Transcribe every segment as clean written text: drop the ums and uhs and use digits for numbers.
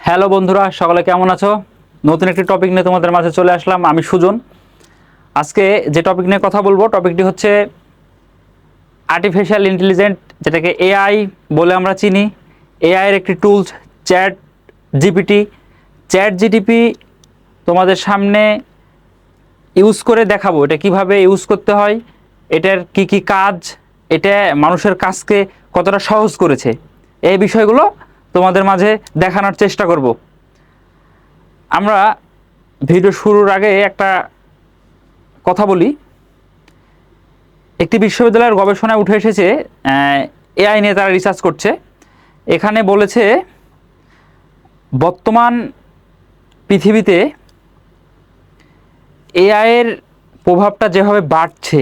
Hello বন্ধুরা, সকলে কেমন আছো? নতুন একটি টপিক নিয়ে তোমাদের মাঝে চলে আসলাম। আমি সুজন। আজকে যে টপিক নিয়ে কথা বলবো, টপিকটি হচ্ছে আর্টিফিশিয়াল ইন্টেলিজেন্ট, যেটাকে এআই বলে আমরা চিনি। এআইয়ের একটি tools chat GPT. Chat GTP তোমাদের সামনে ইউজ করে দেখাবো এটা কিভাবে ইউজ করতে হয়, এটার কি কি কাজ, এটা মানুষের কাজকে কতটা সহজ করেছে, এই বিষয়গুলো তোমাদের মাঝে দেখানোর চেষ্টা করব। আমরা ভিডিও শুরুর আগে একটা কথা বলি। একটি বিশ্ববিদ্যালয়ের গবেষণায় উঠে এসেছে, এআই নিয়ে তারা রিসার্চ করছে। এখানে বলেছে বর্তমান পৃথিবীতে এআইয়ের প্রভাবটা যেভাবে বাড়ছে,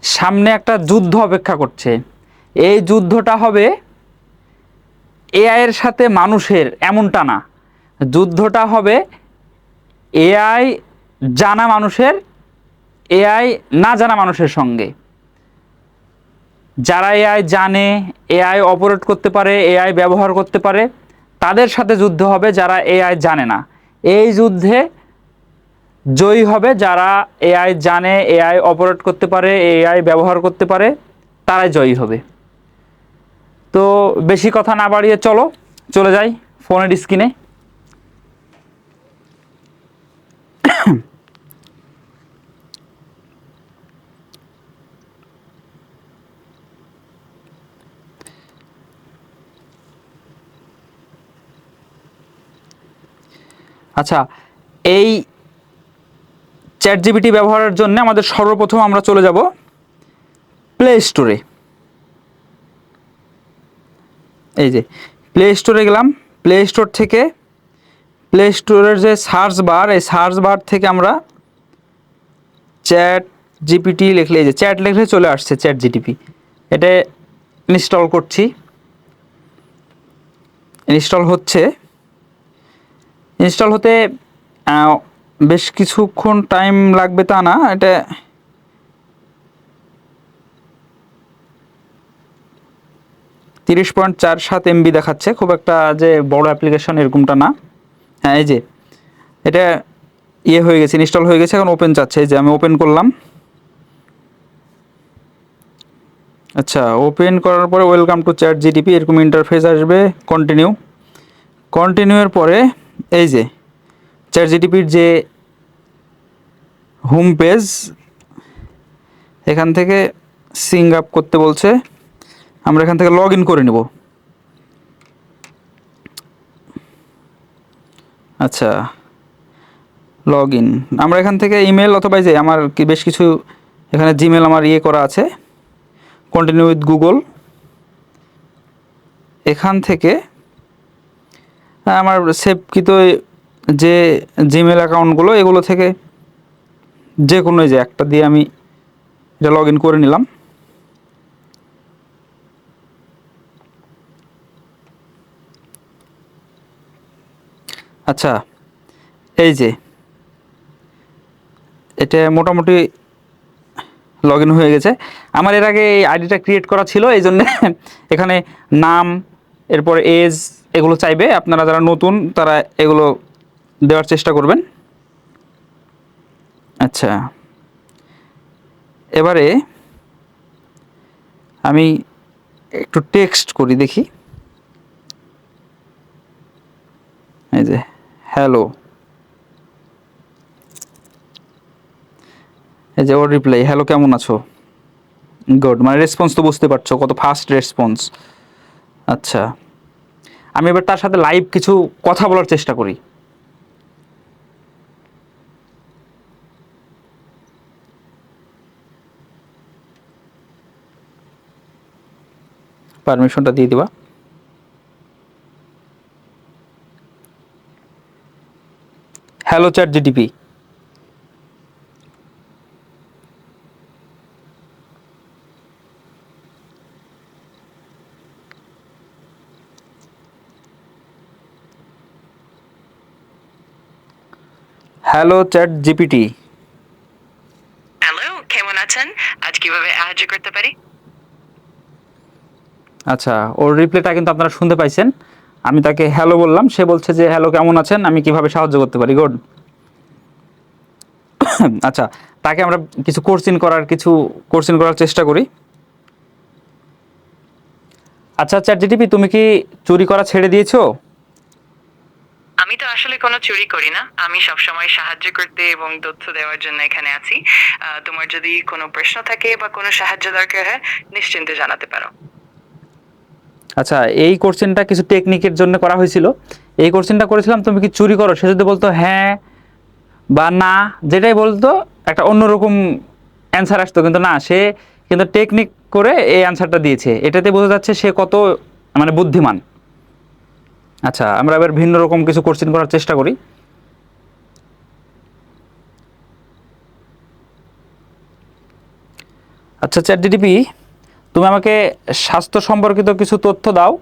সামনে একটা যুদ্ধ অপেক্ষা করছে। এই যুদ্ধটা হবে এআইয়ের সাথে মানুষের, এমনটা না। যুদ্ধটা হবে এআই জানা মানুষের এআই না জানা মানুষের সঙ্গে। যারা এআই জানে, এআই অপারেট করতে পারে, এআই ব্যবহার করতে পারে, তাদের সাথে যুদ্ধ হবে যারা এআই জানে না। এই যুদ্ধে জয়ী হবে যারা এআই জানে, এআই অপারেট করতে পারে, এআই ব্যবহার করতে পারে, তারাই জয়ী হবে। তো বেশি কথা না বাড়িয়ে চলে যাই ফোনের স্ক্রিনে। আচ্ছা, এই চ্যাট জিপিটি ব্যবহারের জন্য আমাদের সর্বপ্রথম আমরা চলে যাব প্লে স্টোরে। এই যে প্লে স্টোরে গেলাম। প্লে স্টোর থেকে প্লে স্টোরের যে সার্চ বার, এই সার্চ বার থেকে আমরা চ্যাট জিপিটি লিখলে, এই যে চ্যাট লিখলে চলে আসছে চ্যাট জিটিপি। এটা ইনস্টল করছি। ইনস্টল হচ্ছে। ইনস্টল হতে বেশ কিছুক্ষণ টাইম লাগবে তা না, এটা 30.47 MB দেখাচ্ছে। খুব একটা যে বড় অ্যাপ্লিকেশন এরকমটা না। হ্যাঁ, এই যে এটা হয়ে গেছে, ইনস্টল হয়ে গেছে। এখন ওপেন চাচ্ছে। এই যে আমি ওপেন করলাম। আচ্ছা, ওপেন করার পরে ওয়েলকাম টু চ্যাট জিটিপি এরকম ইন্টারফেস আসবে। কন্টিনিউয়ের পরে এই যে চ্যাট জিটিপির যে হোম পেজ, এখান থেকে সিং আপ করতে বলছে। আমরা এখান থেকে লগ ইন করে নেব। আচ্ছা, লগ ইন আমরা এখান থেকে ইমেল অথবা যে আমার কি বেশ কিছু এখানে জিমেল আমার করা আছে। Continue with Google. এখান থেকে আমার সেভকৃত যে জিমেল অ্যাকাউন্টগুলো, এগুলো থেকে যে কোনো যে একটা দিয়ে আমি এটা লগ ইন করে নিলাম। আচ্ছা, এই যে এটা মোটামুটি লগ ইন হয়ে গেছে। আমার এর আগে এই আইডিটা ক্রিয়েট করা ছিল, এই জন্যে এখানে নাম, এরপর এজ, এগুলো চাইবে। আপনারা যারা নতুন তারা এগুলো দেওয়ার চেষ্টা করবেন। আচ্ছা, এবারে আমি একটু টেক্সট করি, দেখি। এই যে হ্যালো, এই যে ওর রিপ্লাই, হ্যালো কেমন আছো। গুড, মানে রেসপন্স তো বুঝতে পারছো কত ফাস্ট রেসপন্স। আচ্ছা, আমি এবার তার সাথে লাইভ কিছু কথা বলার চেষ্টা করি। পারমিশনটা দিয়ে দিবা। Hello chat GTP. Hello chat GPT. Hello, কেমন আছেন? আজ কিভাবে সাহায্য করতে পারি? আচ্ছা, ওর রিপ্লাইটা কিন্তু আপনারা শুনতে পাইছেন। আমি তাকে হ্যালো বললাম, সে বলছে যে হ্যালো কেমন আছেন, আমি কিভাবে সাহায্য করতে পারি। গুড। আচ্ছা, তাকে আমরা কিছু কোশ্চেন করার চেষ্টা করি। আচ্ছা চ্যাট জিটিপি, তুমি কি চুরি করা ছেড়ে দিয়েছো? আমি তো আসলে কোনো চুরি করি না, আমি সবসময় সাহায্য করতে এবং তথ্য দেওয়ার জন্য এখানে আছি। তোমার যদি কোনো প্রশ্ন থাকে বা কোনো সাহায্য দরকার হয়, নিশ্চিন্তে জানাতে পারো। আচ্ছা, এই কোশ্চেনটা কিছু টেকনিকের জন্য করা হয়েছিল। এই কোশ্চেনটা করেছিলাম তুমি কি চুরি করো, সে যদি বলতো হ্যাঁ বা না, যেটাই বলতো একটা অন্যরকম অ্যান্সার আসতো, কিন্তু না, সে কিন্তু টেকনিক করে এই অ্যান্সারটা দিয়েছে। এটাতে বোঝা যাচ্ছে সে কত মানে বুদ্ধিমান। আচ্ছা, আমরা এবার ভিন্ন রকম কিছু কোশ্চেন করার চেষ্টা করি। আচ্ছা চ্যাট জিটিপি, তুমি আমাকে স্বাস্থ্য সম্পর্কিত কিছু তথ্য দাও।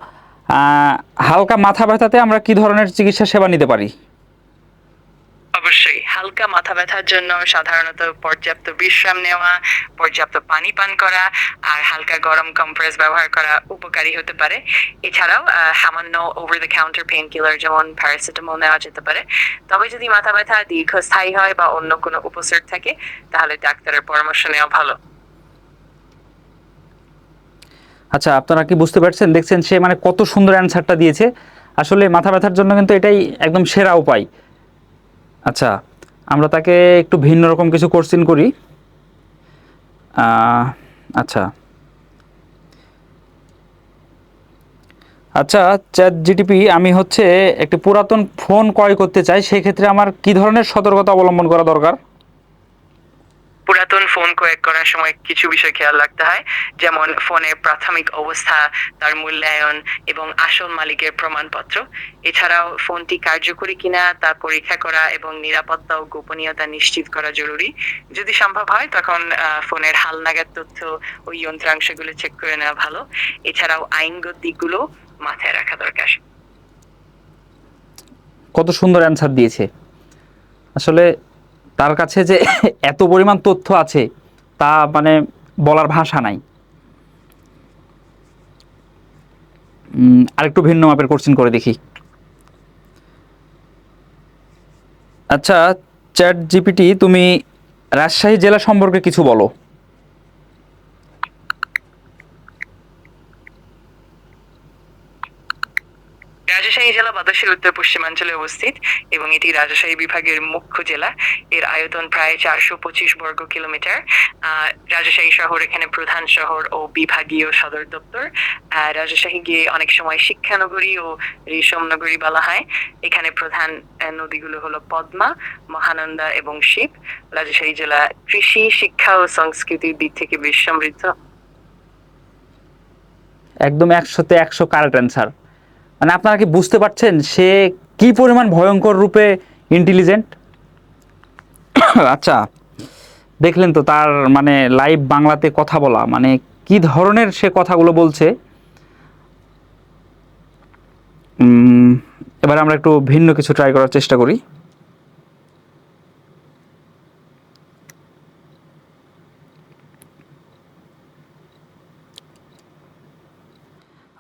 হালকা মাথা ব্যথাতে আমরা কি ধরনের চিকিৎসা সেবা নিতে পারি? অবশ্যই, হালকা মাথা ব্যথার জন্য সাধারণত পর্যাপ্ত বিশ্রাম নেওয়া, পর্যাপ্ত পানি পান করা আর হালকা গরম কম্প্রেস ব্যবহার করা উপকারী হতে পারে। এছাড়াও সামান্য over the counter pain killer যেমন প্যারাসিটামল নেওয়া যেতে পারে। তবে যদি মাথা ব্যথা দীর্ঘস্থায়ী হয় বা অন্য কোনো উপসর্গ থাকে, তাহলে ডাক্তারের পরামর্শ নেওয়া ভালো। আচ্ছা, আপনারা কি বুঝতে পারছেন, দেখছেন সে মানে কত সুন্দর অ্যান্সারটা দিয়েছে। আসলে মাথা ব্যথার জন্য কিন্তু এটাই একদম সেরা উপায়। আচ্ছা, আমরা তাকে একটু ভিন্ন রকম কিছু কোশ্চেন করি। আচ্ছা আচ্ছা চ্যাট জিটিপি, আমি হচ্ছে একটি পুরাতন ফোন ক্রয় করতে চাই, সেক্ষেত্রে আমার কি ধরনের সতর্কতা অবলম্বন করা দরকার? পুরাতন ফোন ক্রয় করার সময় কিছু বিষয় খেয়াল রাখতে হয়, যেমন ফোনের প্রাথমিক অবস্থা, তার মূল্যায়ন এবং আসল মালিকের প্রমাণপত্র। এছাড়াও ফোনটি কার্যকরী কিনা তা পরীক্ষা করা এবং নিরাপত্তা ও গোপনীয়তা নিশ্চিত করা জরুরি। যদি সম্ভব হয় তখন ফোনের হালনাগাদ তথ্য ও যন্ত্রাংশগুলো চেক করে নেওয়া ভালো। এছাড়াও আইনগত দিকগুলো মাথায় রাখা দরকার। কত সুন্দর অ্যান্সার দিয়েছে। আসলে তার কাছে যে এত পরিমাণ তথ্য আছে, তা মানে বলার ভাষা নাই। আরেকটু ভিন্ন মাপের কোশ্চেন করে দেখি। আচ্ছা চ্যাট জিপিটি, তুমি রাজশাহী জেলা সম্পর্কে কিছু বলো। রাজশাহী জেলা বাতাসের উত্তর পশ্চিমাঞ্চলে অবস্থিত এবং এটি রাজশাহী বিভাগের মুখ্য জেলা। এর আয়তন প্রায় 425 বর্গ কিলোমিটার। রাজশাহী শহর এখানে প্রধান শহর ও বিভাগীয় সদর দপ্তর। রাজশাহীকে অনেক সময় শিক্ষানগরী ও রেশম নগরী বলা হয়। এখানে প্রধান নদীগুলো হলো পদ্মা, মহানন্দা এবং শিব। রাজশাহী জেলা কৃষি, শিক্ষা ও সংস্কৃতির দিক থেকে বেশ সমৃদ্ধ। একদম 100-তে 100 কারেক্ট অ্যান্সার। মানে আপনারা কি বুঝতে পারছেন সে কি পরিমাণ ভয়ঙ্কর রূপে ইন্টেলিজেন্ট? আচ্ছা, দেখলেন তো তার মানে লাইভ বাংলাতে কথা বলা মানে কি ধরনের সে কথাগুলো বলছে। এবার আমরা একটু ভিন্ন কিছু ট্রাই করার চেষ্টা করি।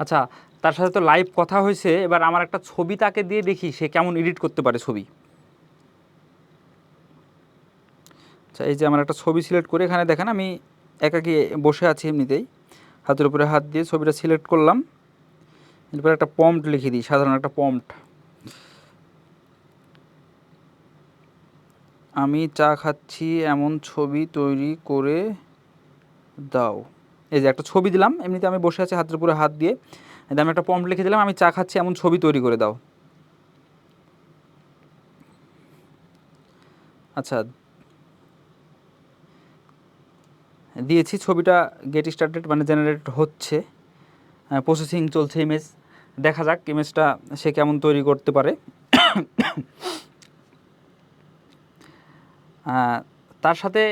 আচ্ছা, তার সাথে তো লাইভ কথা হয়েছে, এবার আমার একটা ছবি তাকে দিয়ে দেখি সে কেমন এডিট করতে পারে ছবি। আচ্ছা, এই যে আমার একটা ছবি সিলেক্ট করে এখানে দেখেন আমি একাকি বসে আছি, এমনিতেই হাতের উপরে হাত দিয়ে ছবিটা সিলেক্ট করলাম। এরপর একটা প্রম্পট লিখে দিই, সাধারণ একটা প্রম্পট। আমি চা খাচ্ছি এমন ছবি তৈরি করে দাও। এই যে একটা ছবি দিলাম, এমনিতে আমি বসে আছি হাতের উপরে হাত দিয়ে। আমি একটা প্রম্পট লিখে দিলাম, আমি চা খাচ্ছি এমন ছবি তৈরি করে দাও। আচ্ছা, দিয়েছি, ছবিটা গেট স্টার্টেড মানে জেনারেট হচ্ছে, প্রসেসিং চলছে ইমেজ। দেখা যাক ইমেজটা সে কেমন তৈরি করতে পারে। তার সাথে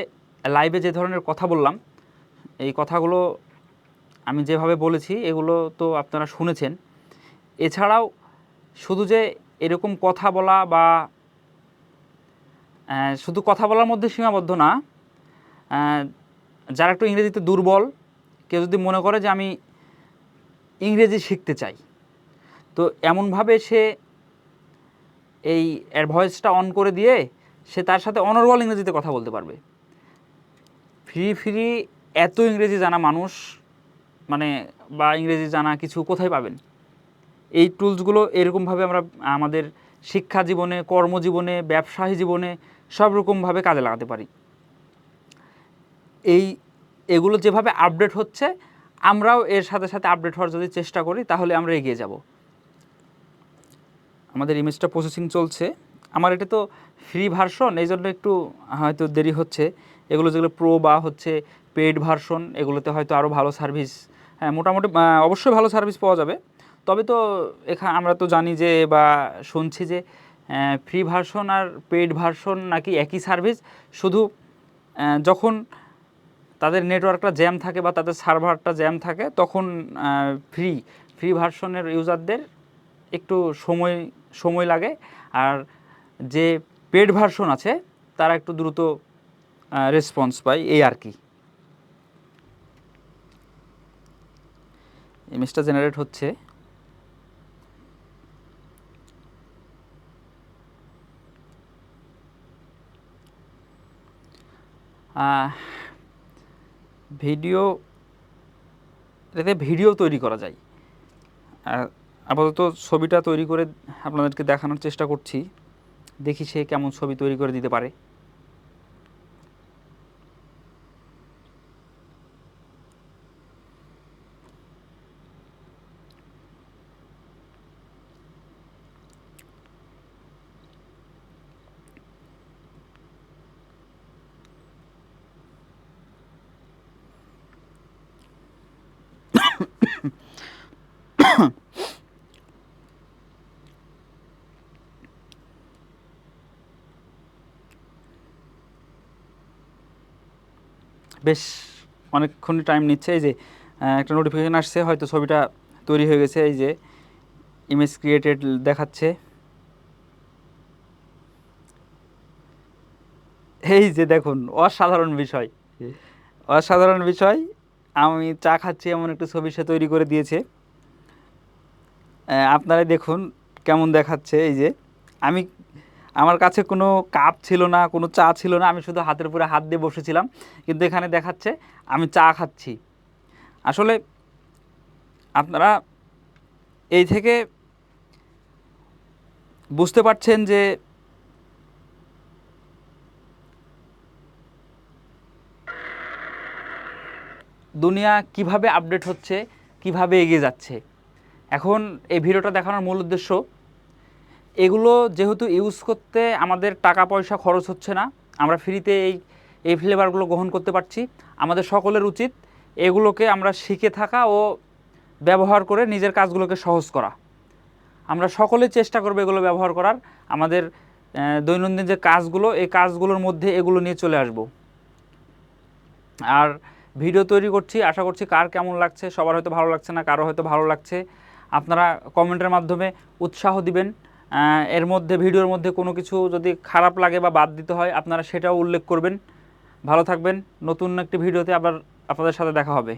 লাইভে যে ধরনের কথা বললাম, এই কথাগুলো আমি যেভাবে বলেছি এগুলো তো আপনারা শুনেছেন। এছাড়াও শুধু যে এরকম কথা বলা বা শুধু কথা বলার মধ্যে সীমাবদ্ধ না, যারা একটু ইংরেজিতে দুর্বল, কেউ যদি মনে করে যে আমি ইংরেজি শিখতে চাই, তো তো এমনভাবে সে এই এর ভয়েসটা অন করে দিয়ে সে তার সাথে অনর্গল ইংরেজিতে কথা বলতে পারবে। ফ্রি ফ্রি এত ইংরেজি জানা মানুষ মানে বা ইংরেজি জানা কিছু কোথায় পাবেন? এই টুলসগুলো এরকমভাবে আমরা আমাদের শিক্ষা জীবনে, কর্মজীবনে, ব্যবসায়ী জীবনে সব রকমভাবে কাজে লাগাতে পারি। এগুলো যেভাবে আপডেট হচ্ছে আমরাও এর সাথে সাথে আপডেট হওয়ার যদি চেষ্টা করি তাহলে আমরা এগিয়ে যাব। আমাদের ইমেজটা প্রসেসিং চলছে। আমার এটা তো ফ্রি ভার্সন, এই জন্য একটু হয়তো দেরি হচ্ছে। এগুলো যেগুলো প্রো বা হচ্ছে পেইড ভার্সন, এগুলোতে হয়তো আরও ভালো সার্ভিস, হ্যাঁ মোটামুটি অবশ্যই ভালো সার্ভিস পাওয়া যাবে। তবে তো এখানে আমরা তো জানি যে বা শুনছি যে ফ্রি ভার্সন আর পেইড ভার্সন নাকি একই সার্ভিস, শুধু যখন তাদের নেটওয়ার্কটা জ্যাম থাকে বা তাদের সার্ভারটা জ্যাম থাকে তখন ফ্রি ভার্সনের ইউজারদের একটু সময় লাগে, আর যে পেড ভার্সন আছে তারা একটু দ্রুত রেসপন্স পায়, এই আর কি। ইমেজটা জেনারেট হচ্ছে। এটাতে ভিডিও তৈরি করা যায়। আপাতত ছবিটা তৈরি করে আপনাদেরকে দেখানোর চেষ্টা করছি, দেখি সে কেমন ছবি তৈরি করে দিতে পারে। বেশ অনেকক্ষণ টাইম নিচ্ছে। এই যে একটা নোটিফিকেশান আসছে, হয়তো ছবিটা তৈরি হয়ে গেছে। এই যে ইমেজ ক্রিয়েটেড দেখাচ্ছে। এই যে দেখুন, অসাধারণ বিষয়, অসাধারণ বিষয়। আমি চা খাচ্ছি এমন একটা ছবি সে তৈরি করে দিয়েছে। আপনারাই দেখুন কেমন দেখাচ্ছে। এই যে আমার কাছে কোনো কাপ ছিল না, কোনো চা ছিল না, আমি শুধু হাতের উপরে হাত দিয়ে বসেছিলাম, কিন্তু এখানে দেখাচ্ছে আমি চা খাচ্ছি। আসলে আপনারা এই থেকে বুঝতে পারছেন যে দুনিয়া কিভাবে আপডেট হচ্ছে, কিভাবে এগিয়ে যাচ্ছে। এখন এই ভিডিওটা দেখানোর মূল উদ্দেশ্য, এগুলো যেহেতু ইউজ করতে আমাদের টাকা পয়সা খরচ হচ্ছে না, আমরা ফ্রিতে এই ফ্লেভারগুলো গ্রহণ করতে পারছি, আমাদের সকলের উচিত এগুলোকে আমরা শিখে থাকা ও ব্যবহার করে নিজের কাজগুলোকে সহজ করা। আমরা সকলে চেষ্টা করবো এগুলো ব্যবহার করার, আমাদের দৈনন্দিন যে কাজগুলো, এই কাজগুলোর মধ্যে এগুলো নিয়ে চলে আসব। আর ভিডিও তৈরি করছি, আশা করছি কার কেমন লাগছে, সবার হয়তো ভালো লাগছে না, কারো হয়তো ভালো লাগছে। আপনারা কমেন্টের মাধ্যমে উৎসাহ দিবেন। এর মধ্যে ভিডিওর মধ্যে কোনো কিছু যদি খারাপ লাগে বা বাদ দিতে হয় আপনারা সেটাও উল্লেখ করবেন। ভালো থাকবেন। নতুন একটি ভিডিওতে আবার আপনাদের সাথে দেখা হবে।